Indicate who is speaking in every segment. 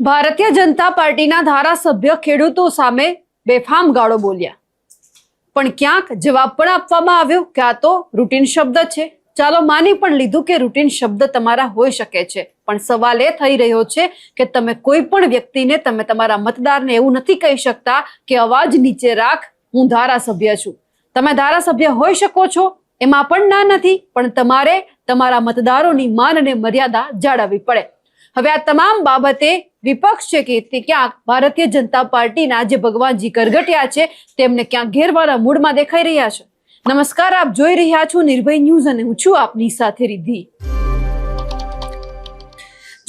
Speaker 1: ભારતીય જનતા પાર્ટીના ધારાસભ્ય ખેડૂતો સામે બેફામ ગાળો બોલ્યા, પણ ક્યાંક જવાબ પણ આપવામાં આવ્યો કે આ તો રૂટીન શબ્દ છે. ચાલો માની પણ લીધું કે રૂટીન શબ્દ તમારા હોઈ શકે છે, પણ સવાલ એ થઈ રહ્યો છે કે તમે કોઈ પણ વ્યક્તિને, તમે તમારા મતદારને એવું નથી કહી શકતા કે અવાજ નીચે રાખ, હું ધારાસભ્ય છું. તમે ધારાસભ્ય હોઈ શકો છો, એમાં પણ ના નથી, પણ તમારે તમારા મતદારોની માન અને મર્યાદા જાળવવી પડે. હવે આ તમામ બાબતે વિપક્ષ છે કે તે ક્યાંક ભારતીય જનતા પાર્ટીના જે ભગવાનજી કરગટિયા છે તેમને ક્યાંક ઘેરવાના મૂડમાં દેખાઈ રહ્યા છે. નમસ્કાર, આપ જોઈ રહ્યા છો નિર્ભય ન્યૂઝ અને હું છું આપની સાથે રિદ્ધિ.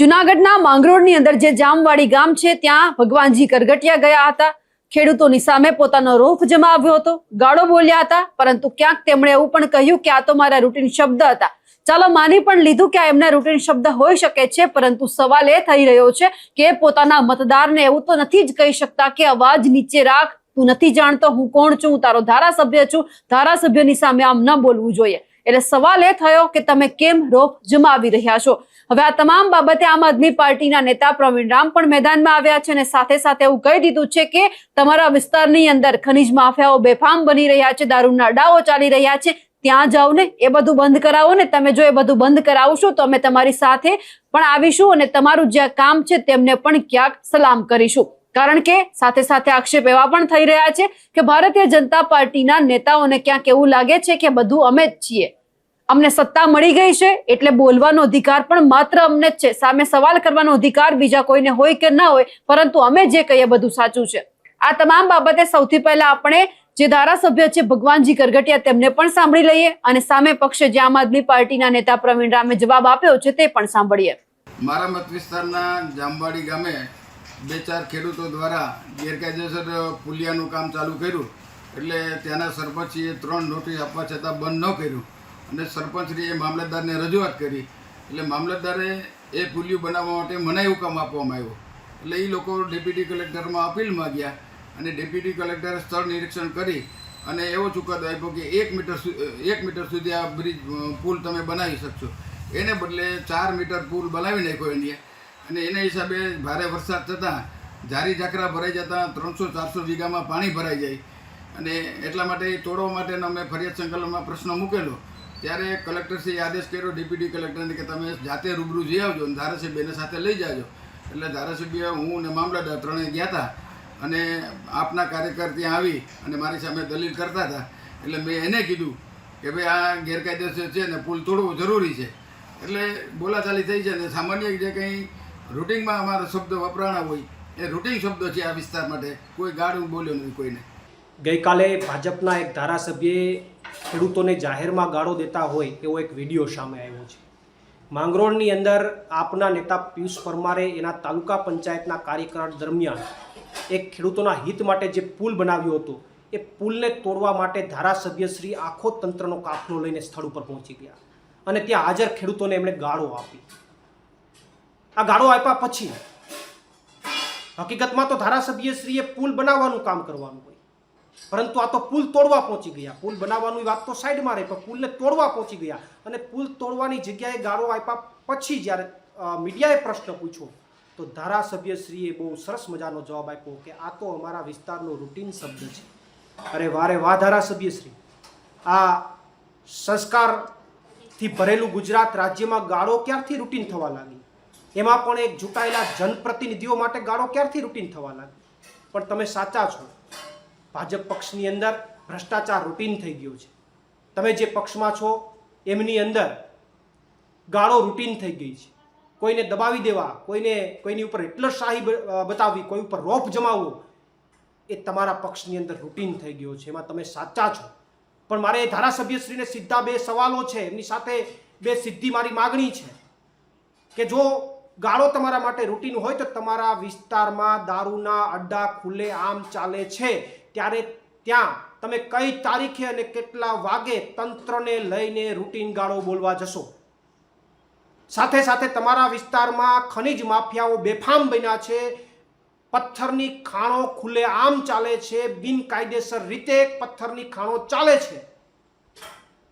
Speaker 1: જુનાગઢના માંગરોળની અંદર જે જામવાડી ગામ છે ત્યાં ભગવાનજી કરગટિયા ગયા હતા. ખેડૂતોની સામે પોતાનો રોફ જમાવ્યો હતો, ગાળો બોલ્યા હતા, પરંતુ ક્યાંક તેમણે એવું પણ કહ્યું કે આ તો મારા રૂટીન શબ્દ હતા. ચાલો માની પણ લીધું કે આ એમના રૂટીન શબ્દ હોઈ શકે છે, પરંતુ સવાલ એ થઈ રહ્યો છે કે પોતાના મતદારને એવું તો નથી જ કહી શકતા કે અવાજ નીચે રાખ, તું નથી જાણતો હું કોણ છું, હું તારો ધારાસભ્ય છું, ધારાસભ્યની સામે આમ ન બોલવું જોઈએ. એટલે સવાલ એ થયો કે તમે કેમ રોફ જમાવી રહ્યા છો. હવે આ તમામ બાબતે આમ આદમી પાર્ટીના નેતા પ્રવીણ રામ પણ મેદાનમાં આવ્યા છે અને સાથે સાથે એવું કહી દીધું છે કે તમારા વિસ્તારની અંદર ખનીજ માફિયાઓ બેફામ બની રહ્યા છે, દારૂના અડ્ડાઓ ચાલી રહ્યા છે, ત્યાં જાઓ ને, એ બધું બંધ કરાવો ને. તમે જો એ બધું બંધ કરાવશો તો અમે તમારી સાથે પણ આવીશું અને તમારું જે કામ છે તેમને પણ ક્યાંક સલામ કરીશું. કારણ કે સાથે સાથે આક્ષેપ એવા પણ થઈ રહ્યા છે કે ભારતીય જનતા પાર્ટીના નેતાઓને ક્યાંક એવું લાગે છે કે બધું અમે જ છીએ, અમને સત્તા મળી ગઈ છે એટલે બોલવાનો અધિકાર પણ માત્ર અમને જ છે, સામે સવાલ કરવાનો અધિકાર બીજા કોઈને હોય કે ના હોય, પરંતુ અમે જે કહીએ બધું સાચું છે. આ તમામ બાબતે સૌથી પહેલા આપણે જે ધારાસભ્ય છે ભગવાનજી કરગટિયા તેમને પણ સાંભળી લઈએ અને સામે પક્ષે જે આમ આદમી પાર્ટીના નેતા પ્રવીણ રામે જવાબ આપ્યો છે તે પણ સાંભળીએ.
Speaker 2: મારા મત વિસ્તારના જામવાડી ગામે 2-4 ખેડૂતો દ્વારા ગેરકાયદેસર પુલિયાનું કામ ચાલુ કર્યું, એટલે ત્યાંના સરપંચીએ 3 નોટિસ આપવા છતાં બંધ ન કર્યું અને સરપંચશ્રીએ મામલતદારને રજૂઆત કરી. એટલે મામલતદારે એ પુલિયું બનાવવા માટે મનાઈ હુકમ આપવામાં આવ્યો. એટલે એ લોકો ડેપ્યુટી કલેક્ટરમાં અપીલમાં ગયા અને ડેપ્યુટી કલેક્ટરે સ્થળ નિરીક્ષણ કરી અને એવો ચુકાદો આપ્યો કે 1 મીટર સુધી આ બ્રિજ પુલ તમે બનાવી શકશો. એને બદલે 4 મીટર પુલ બનાવી નાખ્યો એને, અને એના હિસાબે ભારે વરસાદ થતાં ઝારી ઝાકરા ભરાઈ જતાં 300-400 વીઘામાં પાણી ભરાઈ જાય. અને એટલા માટે તોડવા માટેનો અમે ફરિયાદ સંકલનમાં પ્રશ્ન મૂકેલો. ત્યારે કલેક્ટરશ્રીએ આદેશ કર્યો ડેપ્યુટી કલેક્ટરને કે તમે જાતે રૂબરૂ જઈ આવજો અને ધારાસભ્યને સાથે લઈ જાજો. એટલે ધારાસભ્ય, હું અને મામલતદાર ત્રણેય ગયા હતા અને આપના કાર્યકર ત્યાં આવી અને મારી સામે દલીલ કરતા હતા. એટલે મેં એને કીધું કે ભાઈ આ ગેરકાયદેસર છે ને પુલ તોડવો જરૂરી છે. એટલે બોલાચાલી થઈ છે અને સામાન્ય જે કંઈ રૂટિનમાં અમારા શબ્દ વપરાણા હોય એ રૂટિન શબ્દો છે આ વિસ્તાર માટે. કોઈ ગાળું બોલ્યો નથી કોઈને.
Speaker 3: ગઈકાલે ભાજપના એક ધારાસભ્યએ ખેડૂતોને જાહેરમાં ગાળો દેતા હોય એવો એક વિડીયો સામે આવ્યો છે. માંગરોળની અંદર આપના નેતા પિયુષ પરમારે એના તાલુકા પંચાયતના કાર્યકાળ દરમિયાન એક ખેડૂતોના હિત માટે જે પુલ બનાવ્યો હતો એ પુલને તોડવા માટે ધારાસભ્યશ્રી આખો તંત્રનો કાફલો લઈને સ્થળ ઉપર પહોંચી ગયા અને ત્યાં હાજર ખેડૂતોને એમણે ગાળો આપી. આ ગાળો આપ્યા પછી હકીકતમાં તો ધારાસભ્યશ્રીએ પુલ બનાવવાનું કામ કરવાનું હોય, પરંતુ આ તો પુલ તોડવા પહોંચી ગયા. પુલ બનાવવાની વાત તો સાઈડમાં રહી, પણ પુલને તોડવા પહોંચી ગયા અને પુલ તોડવાની જગ્યાએ ગાળો આપ્યા પછી જ્યારે મીડિયાએ પ્રશ્ન પૂછ્યો તો ધારાસભ્યશ્રીએ બહુ સરસ મજાનો જવાબ આપ્યો કે આ તો અમારા વિસ્તારનો રૂટીન શબ્દ છે. અરે વારે વાહ ધારાસભ્યશ્રી, આ સંસ્કારથી ભરેલું ગુજરાત રાજ્યમાં ગાળો ક્યારથી રૂટીન થવા લાગી? એમાં પણ એક ચૂંટાયેલા જનપ્રતિનિધિઓ માટે ગાળો ક્યારથી રૂટીન થવા લાગી? પણ તમે સાચા છો, ભાજપ પક્ષની અંદર ભ્રષ્ટાચાર રૂટીન થઈ ગયો છે. તમે જે પક્ષમાં છો એમની અંદર ગાળો રૂટીન થઈ ગઈ છે. કોઈને દબાવી દેવા, કોઈની ઉપર હિટલરશાહી બતાવવી, કોઈ ઉપર રોફ જમાવવો, એ તમારા પક્ષની અંદર રૂટીન થઈ ગયો છે. એમાં તમે સાચા છો. પણ મારે ધારાસભ્યશ્રીને સીધા 2 સવાલો છે, એમની સાથે 2 સીધી મારી માગણી છે કે જો ગાળો તમારા માટે રૂટીન હોય તો તમારા વિસ્તારમાં દારૂના અડ્ડા ખુલ્લે આમ ચાલે છે ત્યારે ત્યાં તમે કઈ તારીખે અને કેટલા વાગે તંત્રને લઈને રૂટીન ગાળો બોલવા જશો? સાથે સાથે તમારા વિસ્તારમાં ખનીજ માફિયાઓ બેફામ બન્યા છે, પથ્થરની ખાણો ખુલ્લે આમ ચાલે છે, બિનકાયદેસર રીતે પથ્થરની ખાણો ચાલે છે,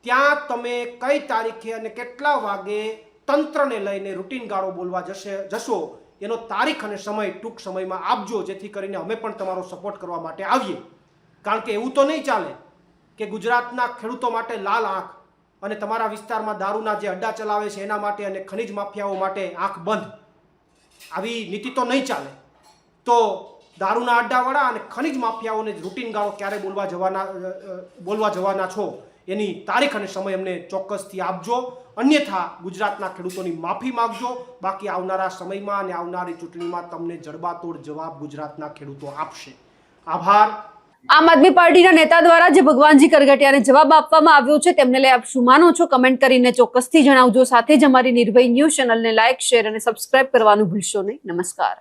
Speaker 3: ત્યાં તમે કઈ તારીખે અને કેટલા વાગે તંત્રને લઈને રૂટીન ગાળો બોલવા જશો એનો તારીખ અને સમય ટૂંક સમયમાં આપજો, જેથી કરીને અમે પણ તમારો સપોર્ટ કરવા માટે આવીએ. કારણ કે એવું તો નહીં ચાલે કે ગુજરાતના ખેડૂતો માટે લાલ આંખ અને તમારા વિસ્તારમાં દારૂના જે અડ્ડા ચલાવે છે એના માટે અને ખનિજ માફિયાઓ માટે આંખ બંધ. આવી નીતિ તો નહીં ચાલે. તો દારૂના અડ્ડાવાળા અને ખનિજ માફિયાઓને રૂટીન ગાળો ક્યારે બોલવા જવાના છો એની તારીખ અને સમય અમને ચોક્કસથી આપજો. અન્યથા ગુજરાતના ખેડૂતોની માફી માગજો. બાકી આવનારા સમયમાં અને આવનારી ચૂંટણીમાં તમને જડબાતોડ જવાબ ગુજરાતના ખેડૂતો આપશે. આભાર.
Speaker 1: આમ આદમી પાર્ટીના નેતા દ્વારા જે ભગવાનજી કરગટિયાને જવાબ આપવામાં આવ્યો છે તેમને લઈ આપ શું માનો છો કમેન્ટ કરીને ચોક્કસથી જણાવજો. સાથે જ અમારી નિર્ભય ન્યૂઝ ચેનલને લાઇક, શેર અને સબસ્ક્રાઇબ કરવાનું ભૂલશો નહીં. નમસ્કાર.